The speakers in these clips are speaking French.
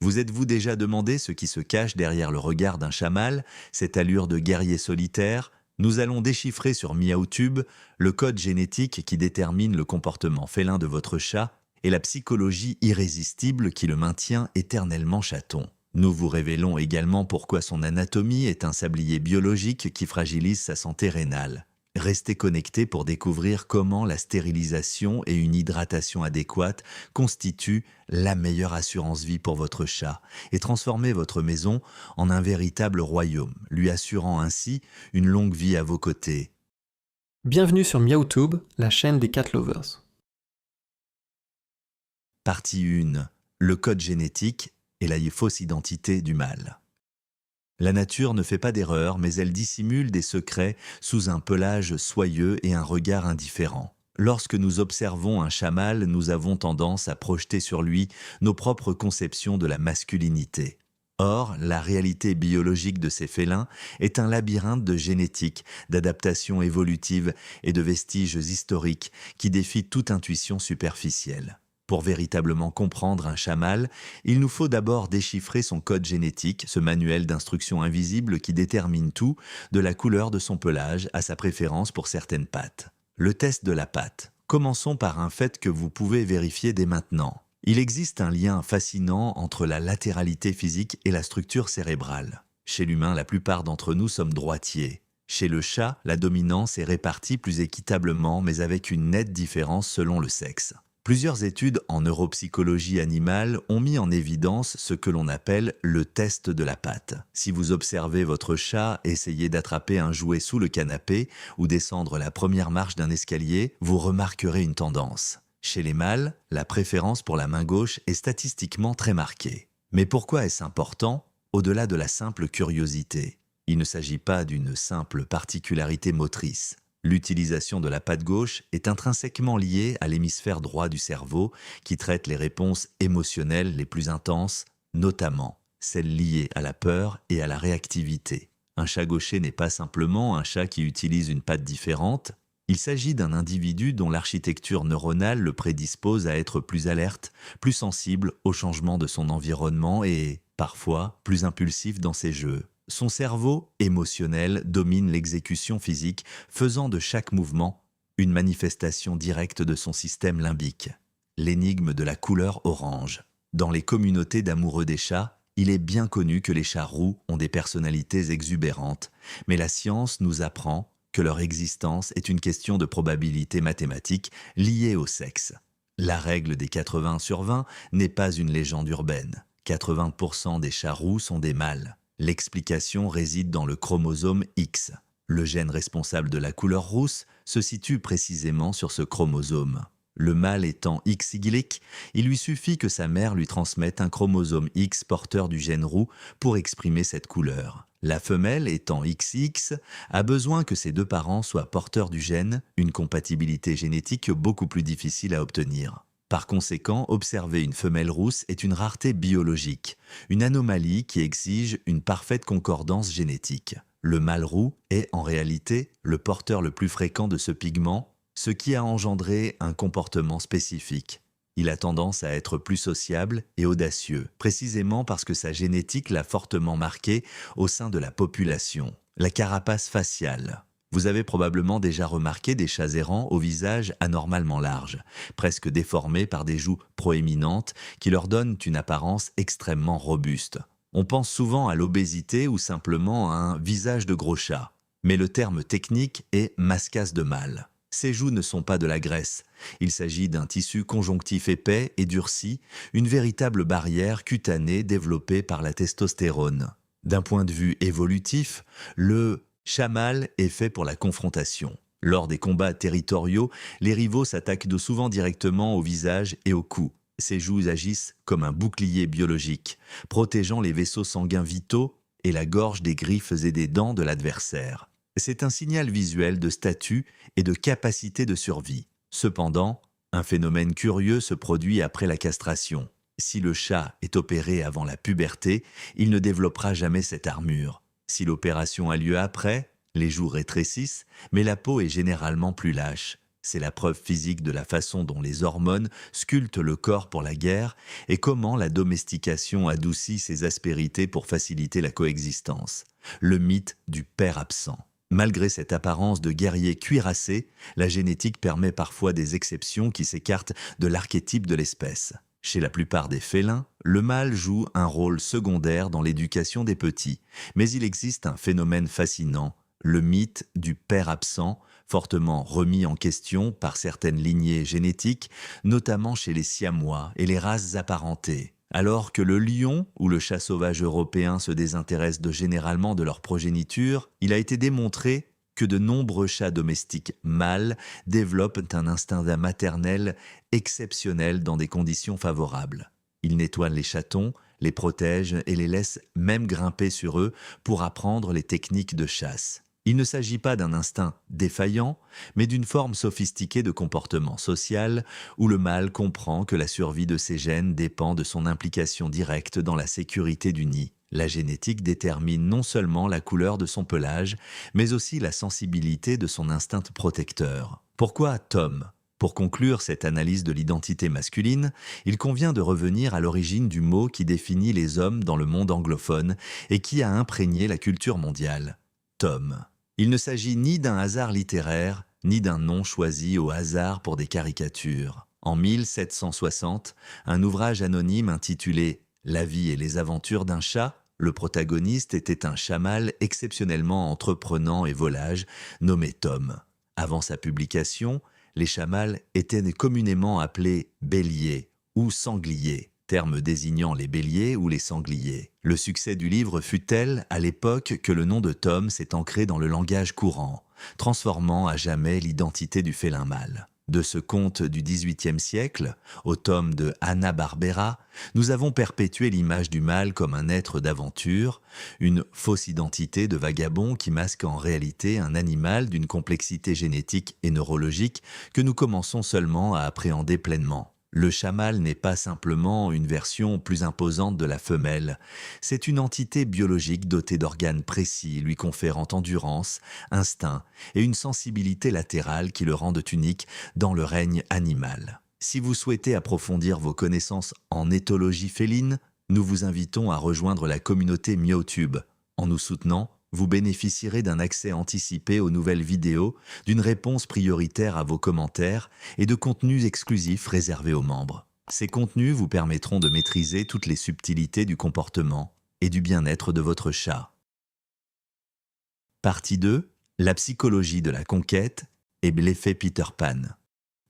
Vous êtes-vous déjà demandé ce qui se cache derrière le regard d'un chamal, cette allure de guerrier solitaire? Nous allons déchiffrer sur MiaoTube le code génétique qui détermine le comportement félin de votre chat et la psychologie irrésistible qui le maintient éternellement chaton. Nous vous révélons également pourquoi son anatomie est un sablier biologique qui fragilise sa santé rénale. Restez connectés pour découvrir comment la stérilisation et une hydratation adéquate constituent la meilleure assurance vie pour votre chat et transformer votre maison en un véritable royaume, lui assurant ainsi une longue vie à vos côtés. Bienvenue sur MiaoTube, la chaîne des cat lovers. Partie 1. Le code génétique et la fausse identité du mâle. La nature ne fait pas d'erreur, mais elle dissimule des secrets sous un pelage soyeux et un regard indifférent. Lorsque nous observons un chat mâle, nous avons tendance à projeter sur lui nos propres conceptions de la masculinité. Or, la réalité biologique de ces félins est un labyrinthe de génétique, d'adaptation évolutive et de vestiges historiques qui défient toute intuition superficielle. Pour véritablement comprendre un chat mâle, il nous faut d'abord déchiffrer son code génétique, ce manuel d'instructions invisibles qui détermine tout, de la couleur de son pelage à sa préférence pour certaines pattes. Le test de la patte. Commençons par un fait que vous pouvez vérifier dès maintenant. Il existe un lien fascinant entre la latéralité physique et la structure cérébrale. Chez l'humain, la plupart d'entre nous sommes droitiers. Chez le chat, la dominance est répartie plus équitablement, mais avec une nette différence selon le sexe. Plusieurs études en neuropsychologie animale ont mis en évidence ce que l'on appelle le test de la patte. Si vous observez votre chat essayer d'attraper un jouet sous le canapé ou descendre la première marche d'un escalier, vous remarquerez une tendance. Chez les mâles, la préférence pour la main gauche est statistiquement très marquée. Mais pourquoi est-ce important, au-delà de la simple curiosité? Il ne s'agit pas d'une simple particularité motrice. L'utilisation de la patte gauche est intrinsèquement liée à l'hémisphère droit du cerveau qui traite les réponses émotionnelles les plus intenses, notamment celles liées à la peur et à la réactivité. Un chat gaucher n'est pas simplement un chat qui utilise une patte différente, il s'agit d'un individu dont l'architecture neuronale le prédispose à être plus alerte, plus sensible aux changements de son environnement et, parfois, plus impulsif dans ses jeux. Son cerveau émotionnel domine l'exécution physique, faisant de chaque mouvement une manifestation directe de son système limbique. L'énigme de la couleur orange. Dans les communautés d'amoureux des chats, il est bien connu que les chats roux ont des personnalités exubérantes, mais la science nous apprend que leur existence est une question de probabilité mathématique liée au sexe. La règle des 80 sur 20 n'est pas une légende urbaine. 80% des chats roux sont des mâles. L'explication réside dans le chromosome X. Le gène responsable de la couleur rousse se situe précisément sur ce chromosome. Le mâle étant XY, il lui suffit que sa mère lui transmette un chromosome X porteur du gène roux pour exprimer cette couleur. La femelle étant XX a besoin que ses deux parents soient porteurs du gène, une compatibilité génétique beaucoup plus difficile à obtenir. Par conséquent, observer une femelle rousse est une rareté biologique, une anomalie qui exige une parfaite concordance génétique. Le mâle roux est en réalité le porteur le plus fréquent de ce pigment, ce qui a engendré un comportement spécifique. Il a tendance à être plus sociable et audacieux, précisément parce que sa génétique l'a fortement marqué au sein de la population. La carapace faciale. Vous avez probablement déjà remarqué des chats errants au visage anormalement large, presque déformés par des joues proéminentes qui leur donnent une apparence extrêmement robuste. On pense souvent à l'obésité ou simplement à un visage de gros chat, mais le terme technique est mascasse de mâle. Ces joues ne sont pas de la graisse, il s'agit d'un tissu conjonctif épais et durci, une véritable barrière cutanée développée par la testostérone. D'un point de vue évolutif, le chat mâle est fait pour la confrontation. Lors des combats territoriaux, les rivaux s'attaquent souvent directement au visage et au cou. Ces joues agissent comme un bouclier biologique, protégeant les vaisseaux sanguins vitaux et la gorge des griffes et des dents de l'adversaire. C'est un signal visuel de statut et de capacité de survie. Cependant, un phénomène curieux se produit après la castration. Si le chat est opéré avant la puberté, il ne développera jamais cette armure. Si l'opération a lieu après, les joues rétrécissent, mais la peau est généralement plus lâche. C'est la preuve physique de la façon dont les hormones sculptent le corps pour la guerre et comment la domestication adoucit ses aspérités pour faciliter la coexistence. Le mythe du père absent. Malgré cette apparence de guerrier cuirassé, la génétique permet parfois des exceptions qui s'écartent de l'archétype de l'espèce. Chez la plupart des félins, le mâle joue un rôle secondaire dans l'éducation des petits, mais il existe un phénomène fascinant, le mythe du père absent, fortement remis en question par certaines lignées génétiques, notamment chez les siamois et les races apparentées. Alors que le lion ou le chat sauvage européen se désintéressent généralement de leur progéniture, il a été démontré que de nombreux chats domestiques mâles développent un instinct maternel exceptionnel dans des conditions favorables. Ils nettoient les chatons, les protègent et les laissent même grimper sur eux pour apprendre les techniques de chasse. Il ne s'agit pas d'un instinct défaillant, mais d'une forme sophistiquée de comportement social où le mâle comprend que la survie de ses gènes dépend de son implication directe dans la sécurité du nid. La génétique détermine non seulement la couleur de son pelage, mais aussi la sensibilité de son instinct protecteur. Pourquoi Tom ? Pour conclure cette analyse de l'identité masculine, il convient de revenir à l'origine du mot qui définit les hommes dans le monde anglophone et qui a imprégné la culture mondiale. Tom. Il ne s'agit ni d'un hasard littéraire, ni d'un nom choisi au hasard pour des caricatures. En 1760, un ouvrage anonyme intitulé « La vie et les aventures d'un chat », le protagoniste était un chat mâle exceptionnellement entreprenant et volage, nommé Tom. Avant sa publication, les chats mâles étaient communément appelés béliers ou sangliers, terme désignant les béliers ou les sangliers. Le succès du livre fut tel à l'époque que le nom de Tom s'est ancré dans le langage courant, transformant à jamais l'identité du félin mâle. De ce conte du XVIIIe siècle, au tome de Hanna-Barbera, nous avons perpétué l'image du mâle comme un être d'aventure, une fausse identité de vagabond qui masque en réalité un animal d'une complexité génétique et neurologique que nous commençons seulement à appréhender pleinement. Le chat mâle n'est pas simplement une version plus imposante de la femelle, c'est une entité biologique dotée d'organes précis lui conférant endurance, instinct et une sensibilité latérale qui le rendent unique dans le règne animal. Si vous souhaitez approfondir vos connaissances en éthologie féline, nous vous invitons à rejoindre la communauté MiaoTube. En nous soutenant, vous bénéficierez d'un accès anticipé aux nouvelles vidéos, d'une réponse prioritaire à vos commentaires et de contenus exclusifs réservés aux membres. Ces contenus vous permettront de maîtriser toutes les subtilités du comportement et du bien-être de votre chat. Partie 2. La psychologie de la conquête et l'effet Peter Pan.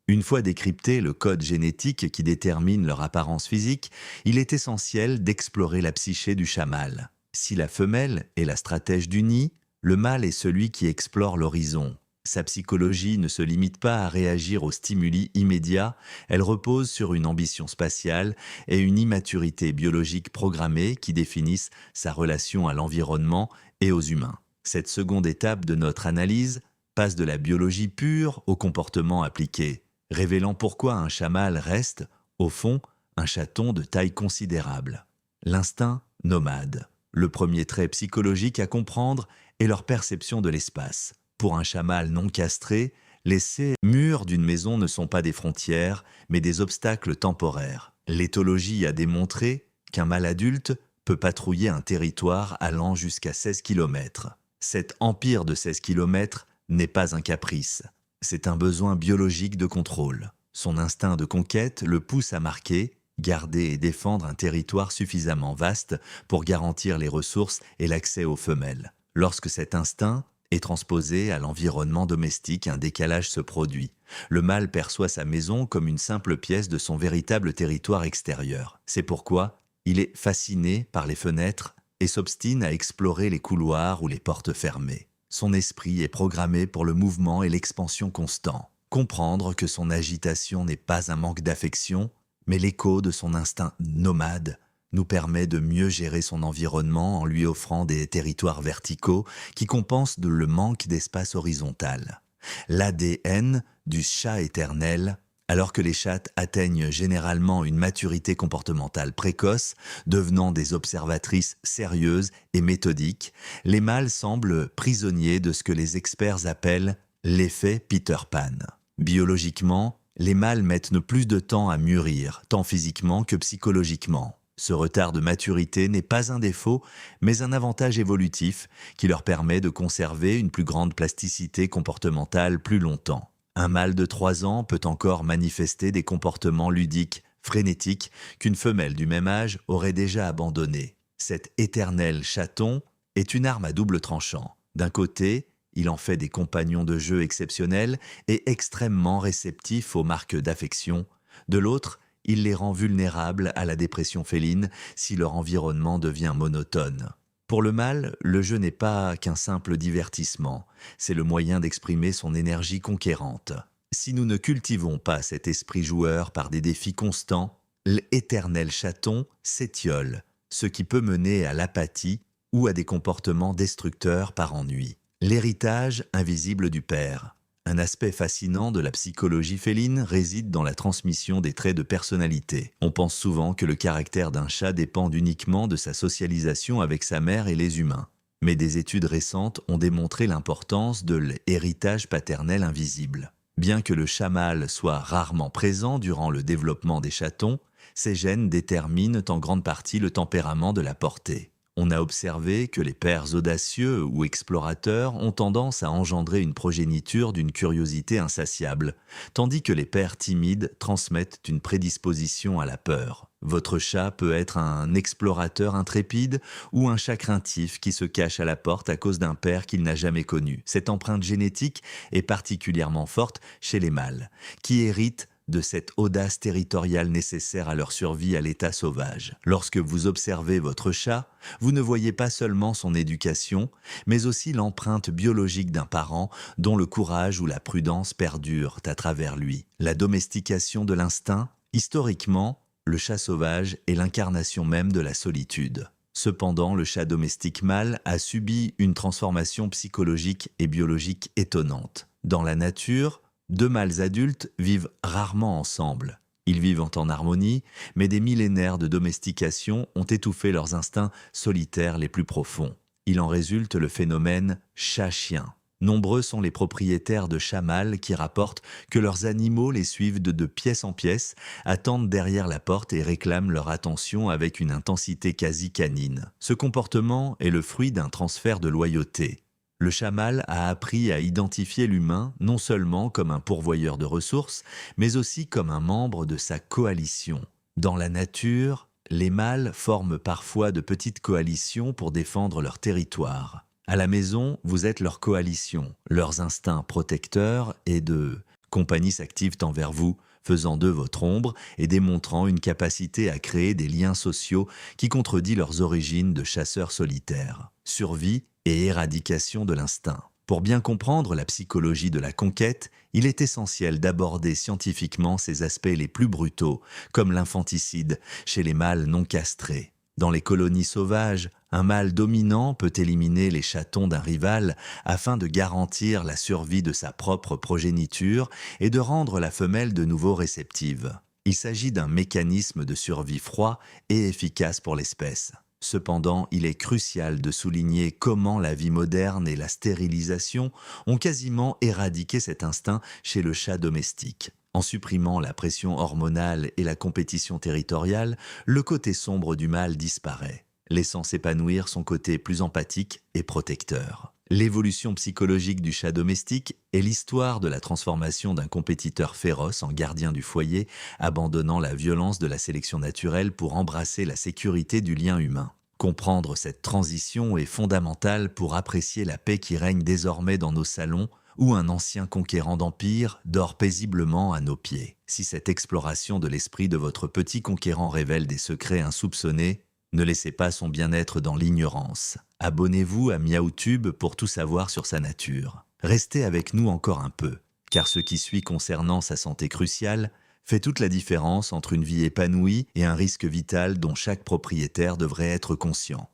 Une fois décrypté le code génétique qui détermine leur apparence physique, il est essentiel d'explorer la psyché du chat mâle. Si la femelle est la stratège du nid, le mâle est celui qui explore l'horizon. Sa psychologie ne se limite pas à réagir aux stimuli immédiats, elle repose sur une ambition spatiale et une immaturité biologique programmée qui définissent sa relation à l'environnement et aux humains. Cette seconde étape de notre analyse passe de la biologie pure au comportement appliqué, révélant pourquoi un chat mâle reste, au fond, un chaton de taille considérable. L'instinct nomade. Le premier trait psychologique à comprendre est leur perception de l'espace. Pour un chat mâle non castré, les murs d'une maison ne sont pas des frontières, mais des obstacles temporaires. L'éthologie a démontré qu'un mâle adulte peut patrouiller un territoire allant jusqu'à 16 km. Cet empire de 16 km n'est pas un caprice, c'est un besoin biologique de contrôle. Son instinct de conquête le pousse à marquer, garder et défendre un territoire suffisamment vaste pour garantir les ressources et l'accès aux femelles. Lorsque cet instinct est transposé à l'environnement domestique, un décalage se produit. Le mâle perçoit sa maison comme une simple pièce de son véritable territoire extérieur. C'est pourquoi il est fasciné par les fenêtres et s'obstine à explorer les couloirs ou les portes fermées. Son esprit est programmé pour le mouvement et l'expansion constant. Comprendre que son agitation n'est pas un manque d'affection, mais l'écho de son instinct nomade nous permet de mieux gérer son environnement en lui offrant des territoires verticaux qui compensent le manque d'espace horizontal. L'ADN du chat éternel, alors que les chats atteignent généralement une maturité comportementale précoce, devenant des observatrices sérieuses et méthodiques, les mâles semblent prisonniers de ce que les experts appellent l'effet Peter Pan. Biologiquement, les mâles mettent plus de temps à mûrir, tant physiquement que psychologiquement. Ce retard de maturité n'est pas un défaut, mais un avantage évolutif qui leur permet de conserver une plus grande plasticité comportementale plus longtemps. Un mâle de 3 ans peut encore manifester des comportements ludiques, frénétiques, qu'une femelle du même âge aurait déjà abandonnés. Cet éternel chaton est une arme à double tranchant. D'un côté, il en fait des compagnons de jeu exceptionnels et extrêmement réceptifs aux marques d'affection. De l'autre, il les rend vulnérables à la dépression féline si leur environnement devient monotone. Pour le mâle, le jeu n'est pas qu'un simple divertissement, c'est le moyen d'exprimer son énergie conquérante. Si nous ne cultivons pas cet esprit joueur par des défis constants, l'éternel chaton s'étiole, ce qui peut mener à l'apathie ou à des comportements destructeurs par ennui. L'héritage invisible du père. Un aspect fascinant de la psychologie féline réside dans la transmission des traits de personnalité. On pense souvent que le caractère d'un chat dépend uniquement de sa socialisation avec sa mère et les humains. Mais des études récentes ont démontré l'importance de l'héritage paternel invisible. Bien que le chat mâle soit rarement présent durant le développement des chatons, ces gènes déterminent en grande partie le tempérament de la portée. On a observé que les pères audacieux ou explorateurs ont tendance à engendrer une progéniture d'une curiosité insatiable, tandis que les pères timides transmettent une prédisposition à la peur. Votre chat peut être un explorateur intrépide ou un chat craintif qui se cache à la porte à cause d'un père qu'il n'a jamais connu. Cette empreinte génétique est particulièrement forte chez les mâles, qui héritent de cette audace territoriale nécessaire à leur survie à l'état sauvage. Lorsque vous observez votre chat, vous ne voyez pas seulement son éducation, mais aussi l'empreinte biologique d'un parent dont le courage ou la prudence perdurent à travers lui. La domestication de l'instinct, historiquement, le chat sauvage est l'incarnation même de la solitude. Cependant, le chat domestique mâle a subi une transformation psychologique et biologique étonnante. Dans la nature, 2 mâles adultes vivent rarement ensemble. Ils vivent en harmonie, mais des millénaires de domestication ont étouffé leurs instincts solitaires les plus profonds. Il en résulte le phénomène chat-chien. Nombreux sont les propriétaires de chats mâles qui rapportent que leurs animaux les suivent de pièce en pièce, attendent derrière la porte et réclament leur attention avec une intensité quasi canine. Ce comportement est le fruit d'un transfert de loyauté. Le chat mâle a appris à identifier l'humain non seulement comme un pourvoyeur de ressources, mais aussi comme un membre de sa coalition. Dans la nature, les mâles forment parfois de petites coalitions pour défendre leur territoire. À la maison, vous êtes leur coalition. Leurs instincts protecteurs et de compagnie s'activent envers vous, faisant d'eux votre ombre et démontrant une capacité à créer des liens sociaux qui contredit leurs origines de chasseurs solitaires. Survie et éradication de l'instinct. Pour bien comprendre la psychologie de la conquête, il est essentiel d'aborder scientifiquement ces aspects les plus brutaux, comme l'infanticide chez les mâles non castrés. Dans les colonies sauvages, un mâle dominant peut éliminer les chatons d'un rival afin de garantir la survie de sa propre progéniture et de rendre la femelle de nouveau réceptive. Il s'agit d'un mécanisme de survie froid et efficace pour l'espèce. Cependant, il est crucial de souligner comment la vie moderne et la stérilisation ont quasiment éradiqué cet instinct chez le chat domestique. En supprimant la pression hormonale et la compétition territoriale, le côté sombre du mâle disparaît, laissant s'épanouir son côté plus empathique et protecteur. L'évolution psychologique du chat domestique est l'histoire de la transformation d'un compétiteur féroce en gardien du foyer, abandonnant la violence de la sélection naturelle pour embrasser la sécurité du lien humain. Comprendre cette transition est fondamental pour apprécier la paix qui règne désormais dans nos salons, où un ancien conquérant d'empire dort paisiblement à nos pieds. Si cette exploration de l'esprit de votre petit conquérant révèle des secrets insoupçonnés, ne laissez pas son bien-être dans l'ignorance. Abonnez-vous à MiaoTube pour tout savoir sur sa nature. Restez avec nous encore un peu, car ce qui suit concernant sa santé cruciale fait toute la différence entre une vie épanouie et un risque vital dont chaque propriétaire devrait être conscient.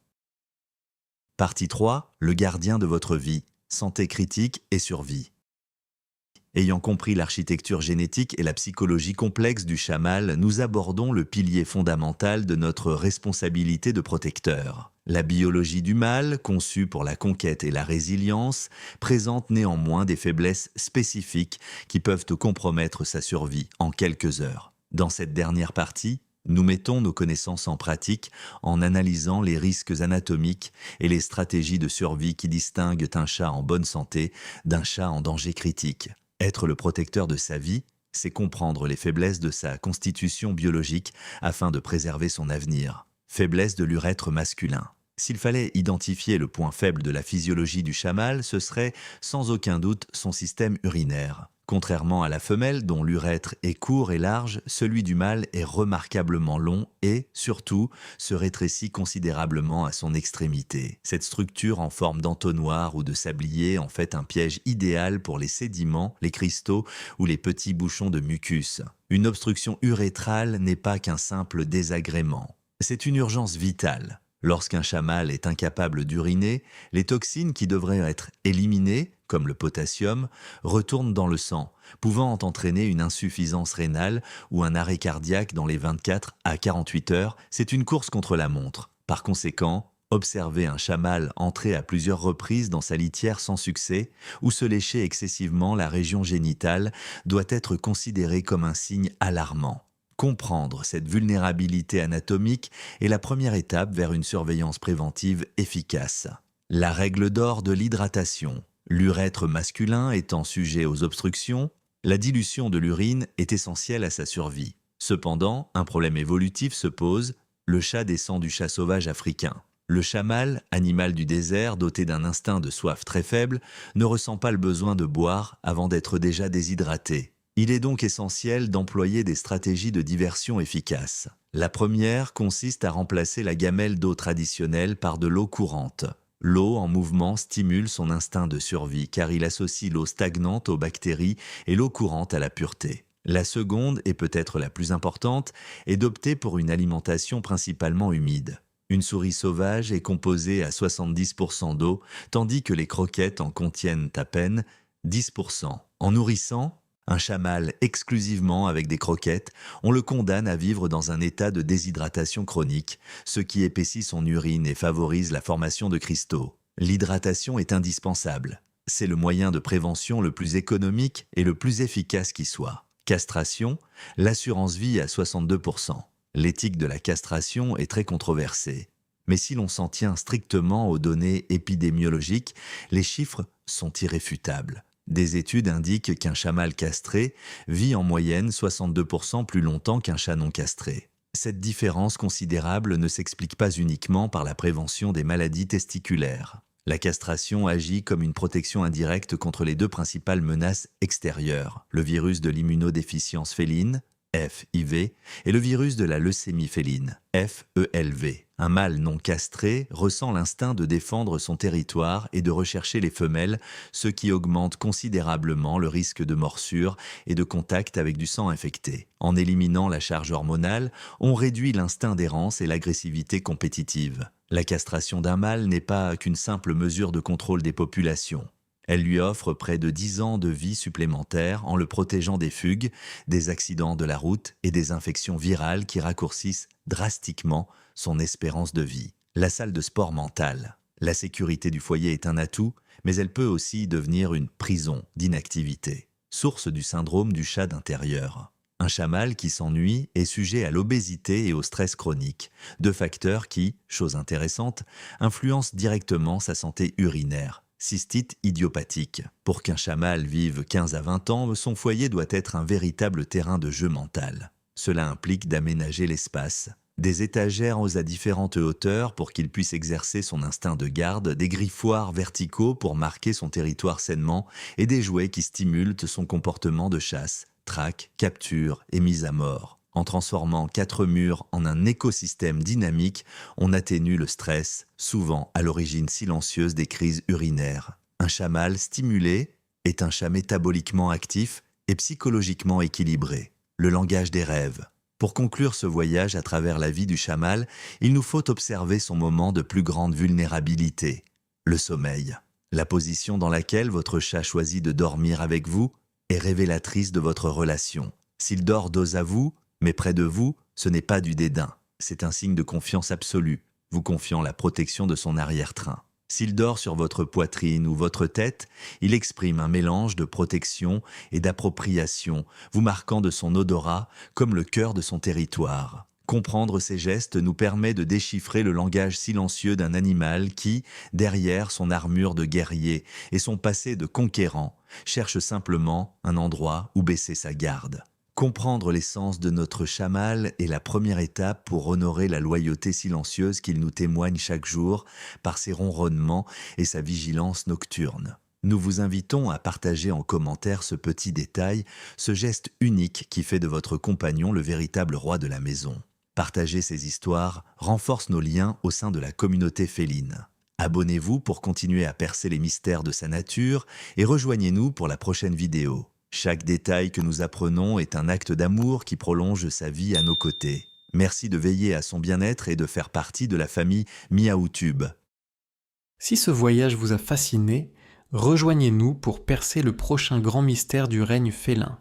Partie 3. Le gardien de votre vie. Santé critique et survie. Ayant compris l'architecture génétique et la psychologie complexe du chamal, nous abordons le pilier fondamental de notre responsabilité de protecteur. La biologie du mâle, conçue pour la conquête et la résilience, présente néanmoins des faiblesses spécifiques qui peuvent compromettre sa survie en quelques heures. Dans cette dernière partie, nous mettons nos connaissances en pratique en analysant les risques anatomiques et les stratégies de survie qui distinguent un chat en bonne santé d'un chat en danger critique. Être le protecteur de sa vie, c'est comprendre les faiblesses de sa constitution biologique afin de préserver son avenir. Faiblesse de l'urètre masculin. S'il fallait identifier le point faible de la physiologie du chamal, ce serait sans aucun doute son système urinaire. Contrairement à la femelle, dont l'urètre est court et large, celui du mâle est remarquablement long et, surtout, se rétrécit considérablement à son extrémité. Cette structure en forme d'entonnoir ou de sablier en fait un piège idéal pour les sédiments, les cristaux ou les petits bouchons de mucus. Une obstruction urétrale n'est pas qu'un simple désagrément. C'est une urgence vitale. Lorsqu'un chat mâle est incapable d'uriner, les toxines qui devraient être éliminées, comme le potassium, retournent dans le sang, pouvant entraîner une insuffisance rénale ou un arrêt cardiaque dans les 24 à 48 heures. C'est une course contre la montre. Par conséquent, observer un chat mâle entrer à plusieurs reprises dans sa litière sans succès ou se lécher excessivement la région génitale doit être considéré comme un signe alarmant. Comprendre cette vulnérabilité anatomique est la première étape vers une surveillance préventive efficace. La règle d'or de l'hydratation. L'urètre masculin étant sujet aux obstructions, la dilution de l'urine est essentielle à sa survie. Cependant, un problème évolutif se pose, le chat descend du chat sauvage africain. Le chat mâle, animal du désert doté d'un instinct de soif très faible, ne ressent pas le besoin de boire avant d'être déjà déshydraté. Il est donc essentiel d'employer des stratégies de diversion efficaces. La première consiste à remplacer la gamelle d'eau traditionnelle par de l'eau courante. L'eau en mouvement stimule son instinct de survie car il associe l'eau stagnante aux bactéries et l'eau courante à la pureté. La seconde, et peut-être la plus importante, est d'opter pour une alimentation principalement humide. Une souris sauvage est composée à 70% d'eau, tandis que les croquettes en contiennent à peine 10%. En nourrissant un chat mâle exclusivement avec des croquettes, on le condamne à vivre dans un état de déshydratation chronique, ce qui épaissit son urine et favorise la formation de cristaux. L'hydratation est indispensable. C'est le moyen de prévention le plus économique et le plus efficace qui soit. Castration, l'assurance vie à 62%. L'éthique de la castration est très controversée. Mais si l'on s'en tient strictement aux données épidémiologiques, les chiffres sont irréfutables. Des études indiquent qu'un chat mâle castré vit en moyenne 62% plus longtemps qu'un chat non castré. Cette différence considérable ne s'explique pas uniquement par la prévention des maladies testiculaires. La castration agit comme une protection indirecte contre les deux principales menaces extérieures, le virus de l'immunodéficience féline, FIV, et le virus de la leucémie féline, FELV. Un mâle non castré ressent l'instinct de défendre son territoire et de rechercher les femelles, ce qui augmente considérablement le risque de morsure et de contact avec du sang infecté. En éliminant la charge hormonale, on réduit l'instinct d'errance et l'agressivité compétitive. La castration d'un mâle n'est pas qu'une simple mesure de contrôle des populations. Elle lui offre près de 10 ans de vie supplémentaire en le protégeant des fugues, des accidents de la route et des infections virales qui raccourcissent drastiquement son espérance de vie. La salle de sport mentale. La sécurité du foyer est un atout, mais elle peut aussi devenir une prison d'inactivité, source du syndrome du chat d'intérieur. Un chat mâle qui s'ennuie est sujet à l'obésité et au stress chronique, deux facteurs qui, chose intéressante, influencent directement sa santé urinaire. Cystite idiopathique. Pour qu'un chat mâle vive 15 à 20 ans, son foyer doit être un véritable terrain de jeu mental. Cela implique d'aménager l'espace, des étagères à différentes hauteurs pour qu'il puisse exercer son instinct de garde, des griffoirs verticaux pour marquer son territoire sainement et des jouets qui stimulent son comportement de chasse, traque, capture et mise à mort. En transformant 4 murs en un écosystème dynamique, on atténue le stress, souvent à l'origine silencieuse des crises urinaires. Un chat mâle stimulé est un chat métaboliquement actif et psychologiquement équilibré. Le langage des rêves. Pour conclure ce voyage à travers la vie du chat mâle, il nous faut observer son moment de plus grande vulnérabilité, le sommeil. La position dans laquelle votre chat choisit de dormir avec vous est révélatrice de votre relation. S'il dort dos à vous, mais près de vous, ce n'est pas du dédain. C'est un signe de confiance absolue, vous confiant la protection de son arrière-train. S'il dort sur votre poitrine ou votre tête, il exprime un mélange de protection et d'appropriation, vous marquant de son odorat comme le cœur de son territoire. Comprendre ces gestes nous permet de déchiffrer le langage silencieux d'un animal qui, derrière son armure de guerrier et son passé de conquérant, cherche simplement un endroit où baisser sa garde. Comprendre l'essence de notre chamal est la première étape pour honorer la loyauté silencieuse qu'il nous témoigne chaque jour par ses ronronnements et sa vigilance nocturne. Nous vous invitons à partager en commentaire ce petit détail, ce geste unique qui fait de votre compagnon le véritable roi de la maison. Partager ces histoires renforce nos liens au sein de la communauté féline. Abonnez-vous pour continuer à percer les mystères de sa nature et rejoignez-nous pour la prochaine vidéo. Chaque détail que nous apprenons est un acte d'amour qui prolonge sa vie à nos côtés. Merci de veiller à son bien-être et de faire partie de la famille MiaoTube. Si ce voyage vous a fasciné, rejoignez-nous pour percer le prochain grand mystère du règne félin.